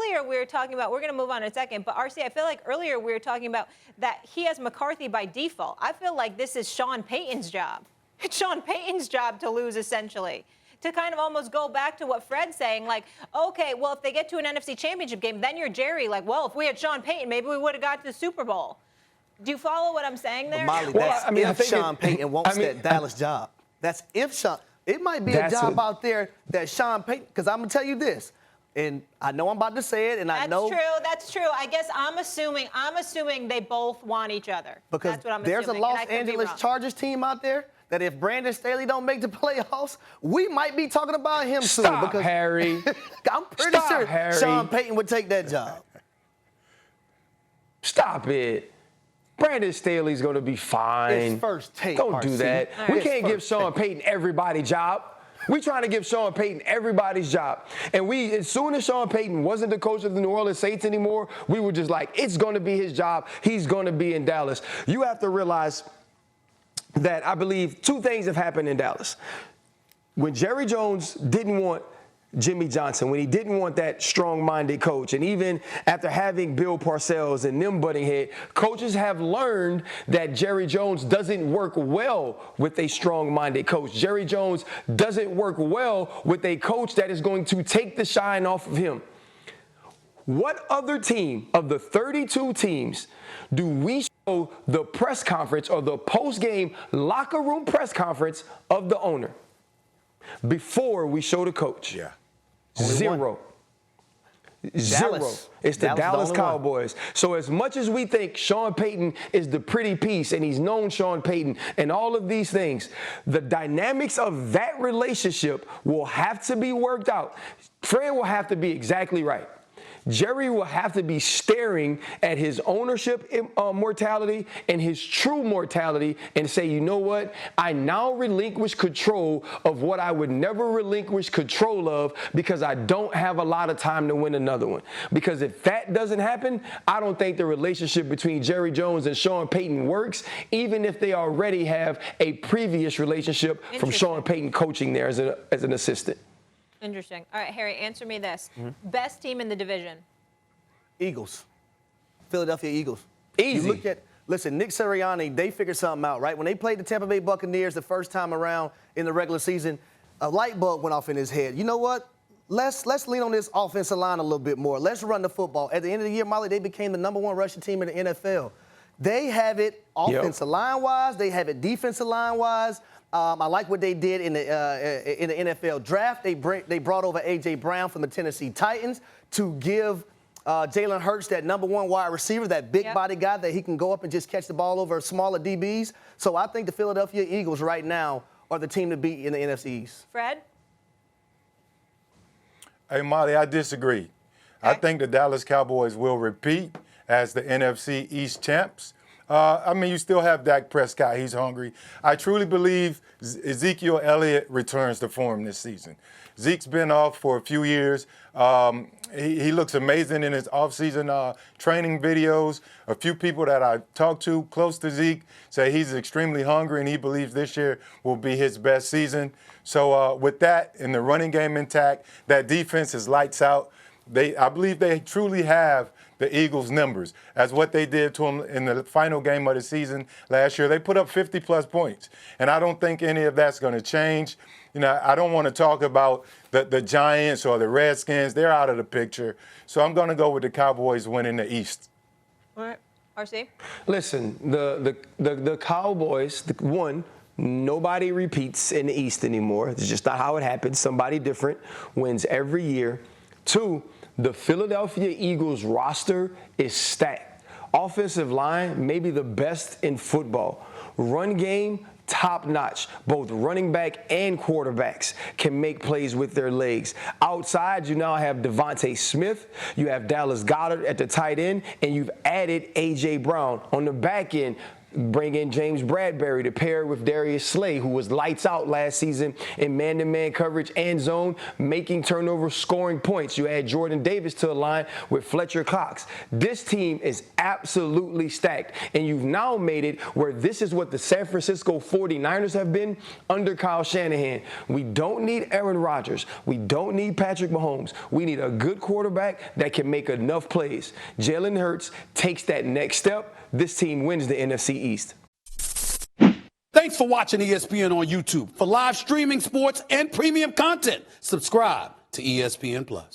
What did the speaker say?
earlier we were talking about, we're going to move on in a second, but RC, I feel like earlier we were talking about that he has McCarthy by default. I feel like this is Sean Payton's job. It's Sean Payton's job to lose, essentially. To kind of almost go back to what Fred's saying, like, okay, well, if they get to an NFC Championship game, then you're Jerry, like, well, if we had Sean Payton, maybe we would have got to the Super Bowl. Do you follow what I'm saying there? But Molly, if Sean Payton wants that Dallas job. That's if Sean. It might be a job out there that Sean Payton, because I'm going to tell you this, and I know I'm about to say it, and I know. That's true. I guess I'm assuming they both want each other. Because that's what I'm there's assuming, a Los Angeles Chargers team out there that if Brandon Staley don't make the playoffs, we might be talking about him soon. Because Harry. I'm pretty sure Sean Payton would take that job. Stop it. Brandon Staley's going to be fine. It's first take. Don't do that. Right. We can't give Sean Payton everybody's job. We're trying to give Sean Payton everybody's job. And as soon as Sean Payton wasn't the coach of the New Orleans Saints anymore, we were just like, it's going to be his job. He's going to be in Dallas. You have to realize that I believe two things have happened in Dallas. When Jerry Jones didn't want Jimmy Johnson, when he didn't want that strong-minded coach, and even after having Bill Parcells and them butting head, coaches have learned that Jerry Jones doesn't work well with a strong-minded coach. Jerry Jones doesn't work well with a coach that is going to take the shine off of him. What other team of the 32 teams do we show the press conference or the post-game locker room press conference of the owner before we show the coach? Yeah. Zero. Zero. It's the Dallas Cowboys. So as much as we think Sean Payton is the pretty piece and he's known Sean Payton and all of these things, the dynamics of that relationship will have to be worked out. Fred will have to be exactly right. Jerry will have to be staring at his ownership mortality and his true mortality and say, you know what? I now relinquish control of what I would never relinquish control of because I don't have a lot of time to win another one. Because if that doesn't happen, I don't think the relationship between Jerry Jones and Sean Payton works, even if they already have a previous relationship from Sean Payton coaching there as an assistant. Interesting. All right, Harry, answer me this. Best team in the division? Eagles. Philadelphia Eagles. Easy. You look at, listen, Nick Sirianni, they figured something out, right? When they played the Tampa Bay Buccaneers the first time around in the regular season, a light bulb went off in his head. You know what? Let's lean on this offensive line a little bit more. Let's run the football. At the end of the year, Molly, they became the #1 rushing team in the NFL. They have it offensive line-wise. They have it defensive line-wise. I like what they did in the NFL draft. They brought over A.J. Brown from the Tennessee Titans to give Jalen Hurts that #1 wide receiver, that big body guy that he can go up and just catch the ball over smaller DBs. So I think the Philadelphia Eagles right now are the team to beat in the NFC East. Fred? Hey, Molly, I disagree. Okay. I think the Dallas Cowboys will repeat as the NFC East champs. I mean, you still have Dak Prescott. He's hungry. I truly believe Ezekiel Elliott returns to form this season. Zeke's been off for a few years. He looks amazing in his offseason training videos. A few people that I talked to close to Zeke say he's extremely hungry and he believes this year will be his best season. So with that and the running game intact, that defense is lights out. I believe they truly have the Eagles' numbers as what they did to them in the final game of the season last year. They put up 50-plus points, and I don't think any of that's going to change. You know, I don't want to talk about the Giants or the Redskins. They're out of the picture. So I'm going to go with the Cowboys winning the East. All right. RC? Listen, the Cowboys, nobody repeats in the East anymore. It's just not how it happens. Somebody different wins every year. 2, the Philadelphia Eagles roster is stacked. Offensive line, maybe the best in football. Run game, top notch. Both running back and quarterbacks can make plays with their legs. Outside, you now have Devontae Smith. You have Dallas Goedert at the tight end, and you've added A.J. Brown. On the back end, Bring in James Bradbury to pair with Darius Slay, who was lights out last season in man-to-man coverage and zone, making turnovers, scoring points. You add Jordan Davis to the line with Fletcher Cox. This team is absolutely stacked, and you've now made it where this is what the San Francisco 49ers have been under Kyle Shanahan. We don't need Aaron Rodgers. We don't need Patrick Mahomes. We need a good quarterback that can make enough plays. Jalen Hurts takes that next step. This team wins the NFC East. Thanks for watching ESPN on YouTube. For live streaming sports and premium content, subscribe to ESPN+.